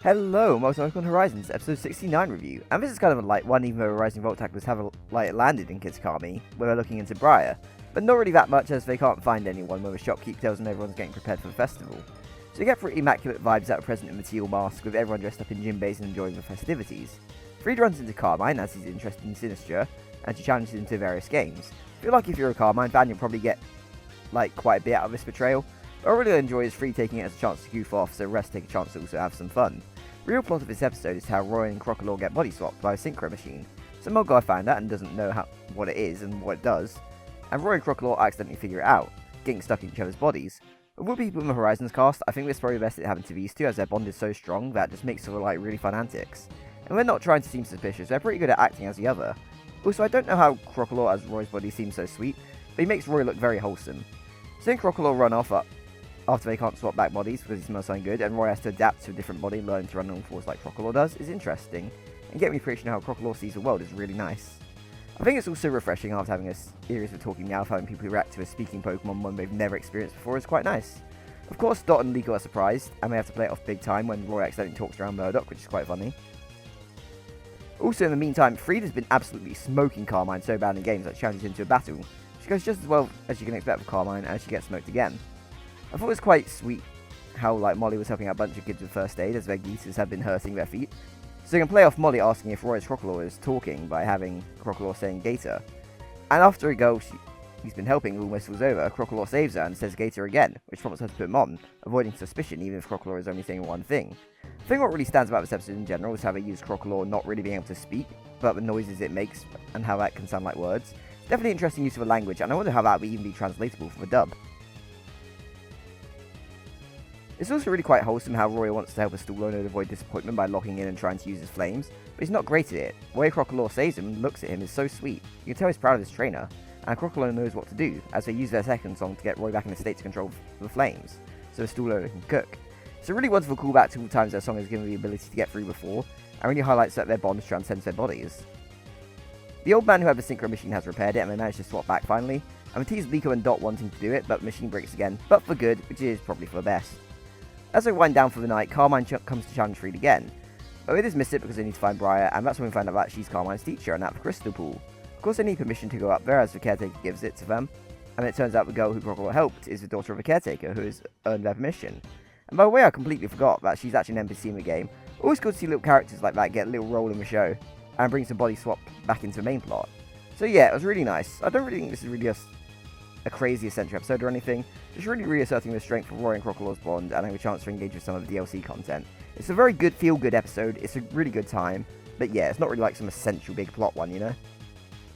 Hello, and welcome to Horizons, episode 69 review. And this is kind of a light one, even though Rising Volt Tacklers have landed in Kitakami, where they're looking into Briar. But not really that much, as they can't find anyone when the shopkeep tells them everyone's getting prepared for the festival. So you get pretty immaculate vibes that are present in the teal mask, with everyone dressed up in Jinbeis and enjoying the festivities. Fried runs into Carmine, as he's interested in Sinistra, and she challenges him to various games. I feel like if you're a Carmine fan, you'll probably get quite a bit out of this betrayal. But I really enjoy is Fried taking it as a chance to goof off, so the rest take a chance to also have some fun. The real plot of this episode is how Roy and Crocalor get body swapped by a synchro machine. Some old guy found that and doesn't know what it is and what it does, and Roy and Crocalor accidentally figure it out, getting stuck in each other's bodies. Of all people in the Horizons cast, I think this is probably the best it happened to these two, as their bond is so strong that it just makes for really fun antics. And they're not trying to seem suspicious, they're pretty good at acting as the other. Also, I don't know how Crocalor as Roy's body seems so sweet, but he makes Roy look very wholesome. Seeing Crocalor run off after they can't swap back bodies because he smells something good, and Roy has to adapt to a different body and learn to run on fours like Crocalor does, is interesting, and getting the appreciation of how Crocalor sees the world is really nice. I think it's also refreshing after having a series of talking Meowth, having people react to a speaking Pokemon one they've never experienced before is quite nice. Of course, Dot and Liko are surprised, and they have to play it off big time when Roy accidentally talks around Murdoch, which is quite funny. Also, in the meantime, Fried has been absolutely smoking Carmine so bad in games that she challenges him to a battle. She goes just as well as you can expect with Carmine, and she gets smoked again. I thought it was quite sweet how Molly was helping out a bunch of kids with first aid as their geeses have been hurting their feet. So you can play off Molly asking if Roy's Crocalor is talking by having Crocalor saying Gator. And after a go he's been helping all whistles over, Crocalor saves her and says Gator again, which prompts her to put him on, avoiding suspicion even if Crocalor is only saying one thing. I think what really stands about this episode in general is how they use Crocalor not really being able to speak, but the noises it makes and how that can sound like words. Definitely interesting use of the language, and I wonder how that would even be translatable for the dub. It's also really quite wholesome how Roy wants to help a stall owner avoid disappointment by locking in and trying to use his flames, but he's not great at it. The way Crocalor saves him and looks at him is so sweet. You can tell he's proud of his trainer, and Crocalor knows what to do, as they use their second song to get Roy back in a state to control the flames, so the stall owner can cook. It's a really wonderful callback to all the times their song has given the ability to get through before, and really highlights that their bond transcends their bodies. The old man who had the synchro machine has repaired it, and they managed to swap back finally, and we tease Liko and Dot wanting to do it, but the machine breaks again, but for good, which is probably for the best. As they wind down for the night, Carmine comes to challenge Fried again, but they dismiss it because they need to find Briar, and that's when we find out that she's Carmine's teacher and at the crystal pool. Of course they need permission to go up there as the caretaker gives it to them, and it turns out the girl who Crocalor helped is the daughter of a caretaker who has earned their permission. And by the way, I completely forgot that she's actually an NPC in the game. Always good to see little characters like that get a little role in the show, and brings the body swap back into the main plot. So yeah, it was really nice. I don't really think this is really a crazy essential episode or anything, just really reasserting the strength of Roy and Crocalor's bond and having a chance to engage with some of the DLC content. It's a very good, feel-good episode, it's a really good time, but yeah, it's not really like some essential big plot one, you know?